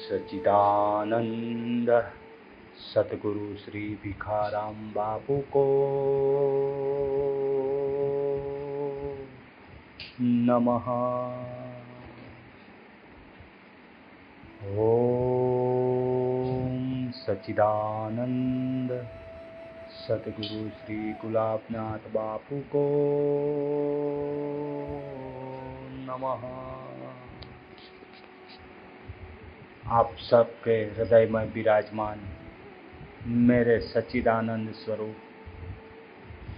सच्चिदानंद सतगुरु श्री भिखाराम बापू को नमः। ओम सच्चिदानंद सतगुरु श्री गुलाबनाथ बापू को नमः। आप सबके हृदय में विराजमान मेरे सच्चिदानंद स्वरूप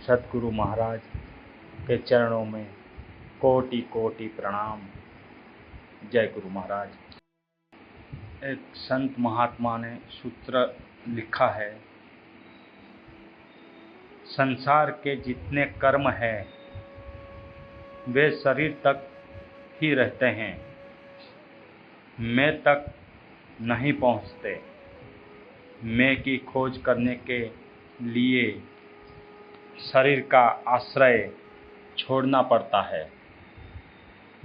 सतगुरु महाराज के चरणों में कोटि कोटि प्रणाम। जय गुरु महाराज। एक संत महात्मा ने सूत्र लिखा है, संसार के जितने कर्म हैं वे शरीर तक ही रहते हैं, मैं तक नहीं पहुंचते। मैं की खोज करने के लिए शरीर का आश्रय छोड़ना पड़ता है।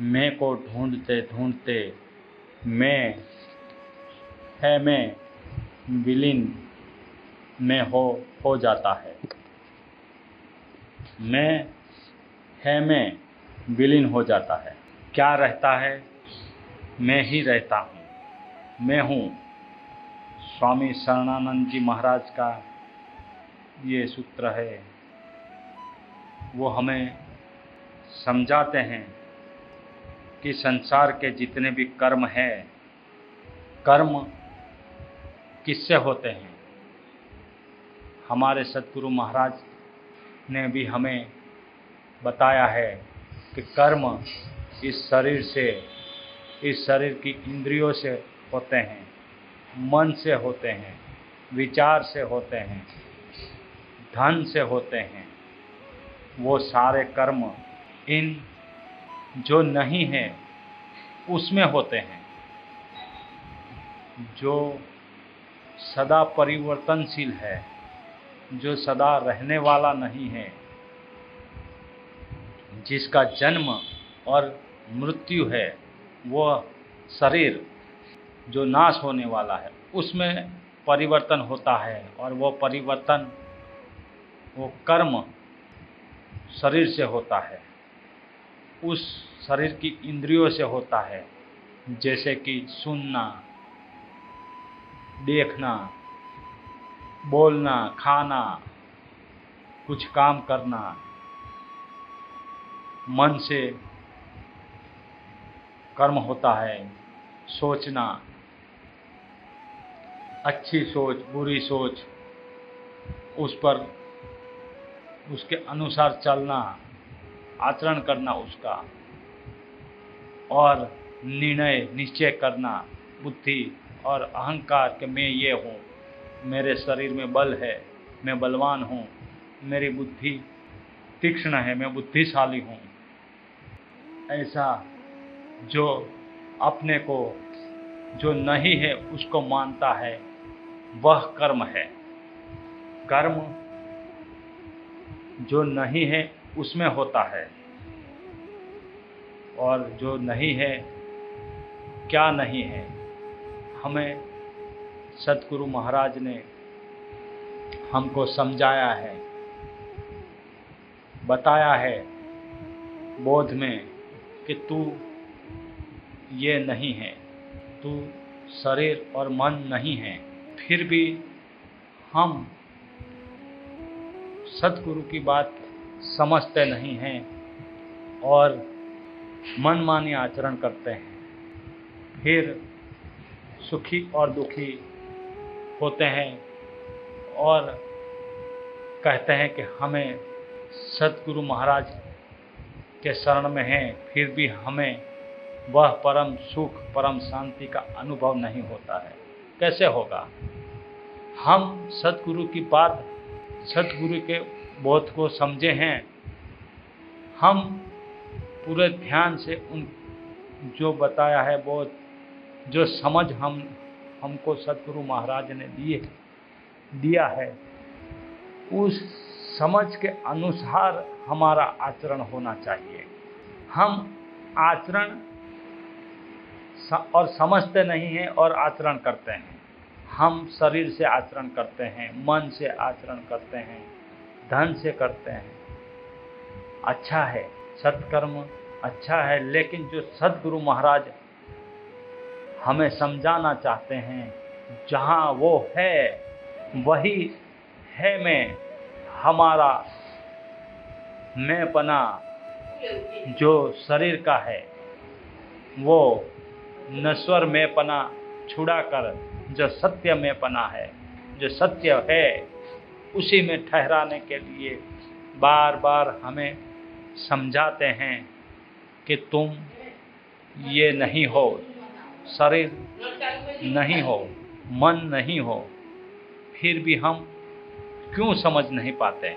मैं को ढूंढते ढूंढते मैं विलीन में हो जाता है। मैं विलीन हो जाता है। क्या रहता है? मैं ही रहता हूँ, मैं हूँ। स्वामी शरणानंद जी महाराज का ये सूत्र है। वो हमें समझाते हैं कि संसार के जितने भी कर्म हैं, कर्म किससे होते हैं? हमारे सतगुरु महाराज ने भी हमें बताया है कि कर्म इस शरीर की इंद्रियों से होते हैं, मन से होते हैं, विचार से होते हैं, धन से होते हैं। वो सारे कर्म इन जो नहीं है उसमें होते हैं। जो सदा परिवर्तनशील है, जो सदा रहने वाला नहीं है, जिसका जन्म और मृत्यु है, वो शरीर जो नाश होने वाला है उसमें परिवर्तन होता है। और वो परिवर्तन वो कर्म शरीर से होता है, उस शरीर की इंद्रियों से होता है। जैसे कि सुनना, देखना, बोलना, खाना, कुछ काम करना, मन से कर्म होता है। सोचना, अच्छी सोच, बुरी सोच, उस पर उसके अनुसार चलना, आचरण करना उसका, और निर्णय निश्चय करना, बुद्धि और अहंकार कि मैं ये हूँ, मेरे शरीर में बल है, मैं बलवान हूँ, मेरी बुद्धि तीक्ष्ण है, मैं बुद्धिशाली हूँ। ऐसा जो अपने को जो नहीं है उसको मानता है, वह कर्म है। कर्म जो नहीं है उसमें होता है, और जो नहीं है, क्या नहीं है, हमें सतगुरु महाराज ने हमको समझाया है, बताया है बोध में कि तू ये नहीं है, तू शरीर और मन नहीं है। फिर भी हम सतगुरु की बात समझते नहीं हैं और मनमानी आचरण करते हैं। फिर सुखी और दुखी होते हैं और कहते हैं कि हमें सतगुरु महाराज के शरण में हैं, फिर भी हमें वह परम सुख, परम शांति का अनुभव नहीं होता है। कैसे होगा? हम सतगुरु की बात, सतगुरु के बोध को समझे हैं, हम पूरे ध्यान से उन जो बताया है बोध, जो समझ हमको सतगुरु महाराज ने दिया है, उस समझ के अनुसार हमारा आचरण होना चाहिए। हम आचरण और समझते नहीं हैं और आचरण करते हैं। हम शरीर से आचरण करते हैं, मन से आचरण करते हैं, धन से करते हैं। अच्छा है, सत्कर्म अच्छा है, लेकिन जो सद्गुरु महाराज हमें समझाना चाहते हैं, जहाँ वो है वही है में हमारा मैंपना जो शरीर का है, वो नश्वर मैंपना छुड़ाकर जो सत्य मैंपना है, जो सत्य है, उसी में ठहराने के लिए बार बार हमें समझाते हैं कि तुम ये नहीं हो, शरीर नहीं हो, मन नहीं हो। फिर भी हम क्यों समझ नहीं पाते?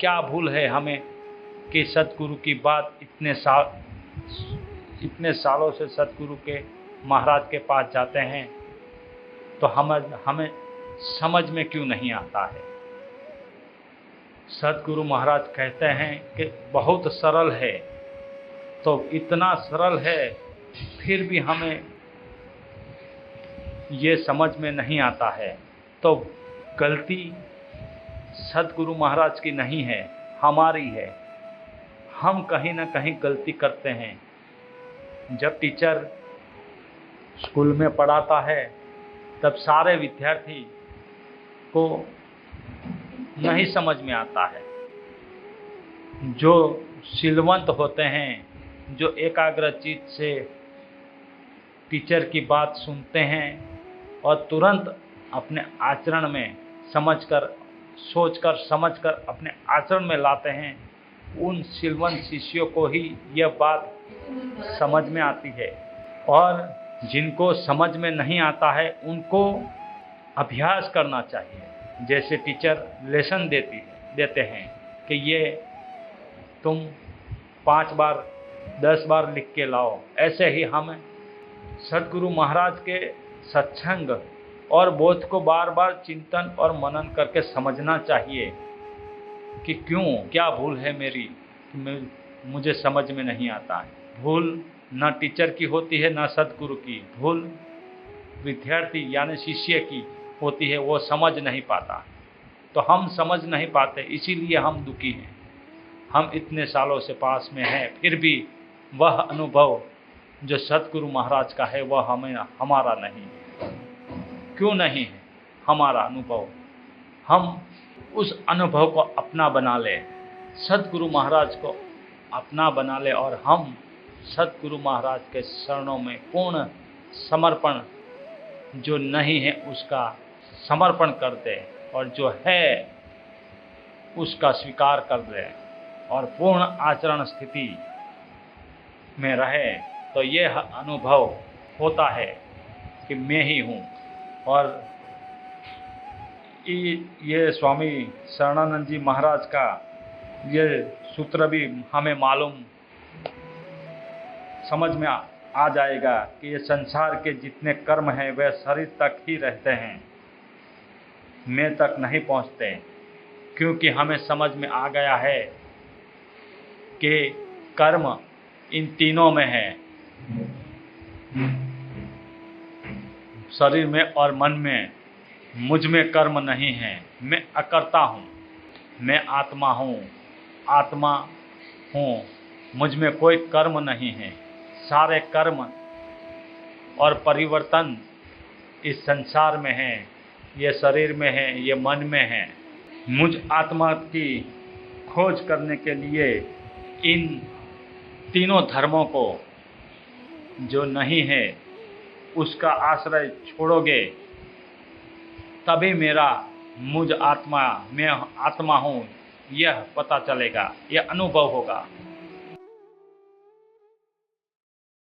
क्या भूल है हमें कि सतगुरु की बात इतने सालों से सतगुरु के महाराज के पास जाते हैं तो हमें समझ में क्यों नहीं आता है? सतगुरु महाराज कहते हैं कि बहुत सरल है, तो इतना सरल है फिर भी हमें ये समझ में नहीं आता है। तो गलती सतगुरु महाराज की नहीं है, हमारी है। हम कहीं ना कहीं गलती करते हैं। जब टीचर स्कूल में पढ़ाता है तब सारे विद्यार्थी को नहीं समझ में आता है। जो शीलवंत होते हैं, जो एकाग्रचित्त से टीचर की बात सुनते हैं और तुरंत अपने आचरण में समझकर अपने आचरण में लाते हैं, उन शीलवंत शिष्यों को ही यह बात समझ में आती है। और जिनको समझ में नहीं आता है उनको अभ्यास करना चाहिए। जैसे टीचर लेसन देते हैं कि ये तुम 5 बार 10 बार लिख के लाओ, ऐसे ही हमें सतगुरु महाराज के सत्संग और बोध को बार बार चिंतन और मनन करके समझना चाहिए कि क्या भूल है मेरी कि मुझे समझ में नहीं आता है। भूल न टीचर की होती है, न सतगुरु की। भूल विद्यार्थी यानी शिष्य की होती है, वो समझ नहीं पाता। तो हम समझ नहीं पाते, इसीलिए हम दुखी हैं। हम इतने सालों से पास में हैं, फिर भी वह अनुभव जो सतगुरु महाराज का है वह हमारा नहीं है। क्यों नहीं है हमारा अनुभव? हम उस अनुभव को अपना बना ले, सतगुरु महाराज को अपना बना ले, और हम सतगुरु महाराज के शरणों में पूर्ण समर्पण जो नहीं है उसका समर्पण कर दे, और जो है उसका स्वीकार कर दे और पूर्ण आचरण स्थिति में रहे, तो यह अनुभव होता है कि मैं ही हूँ। और ये स्वामी शरणानंद जी महाराज का ये सूत्र भी हमें मालूम समझ में आ जाएगा कि ये संसार के जितने कर्म हैं वे शरीर तक ही रहते हैं, मैं तक नहीं पहुँचते। क्योंकि हमें समझ में आ गया है कि कर्म इन तीनों में है, शरीर में और मन में। मुझ में कर्म नहीं है, मैं अकर्ता हूँ, मैं आत्मा हूँ, मुझ में कोई कर्म नहीं है। सारे कर्म और परिवर्तन इस संसार में है, ये शरीर में है, ये मन में है। मुझ आत्मा की खोज करने के लिए इन तीनों धर्मों को जो नहीं है उसका आश्रय छोड़ोगे, तभी मेरा मैं आत्मा हूँ यह पता चलेगा, यह अनुभव होगा।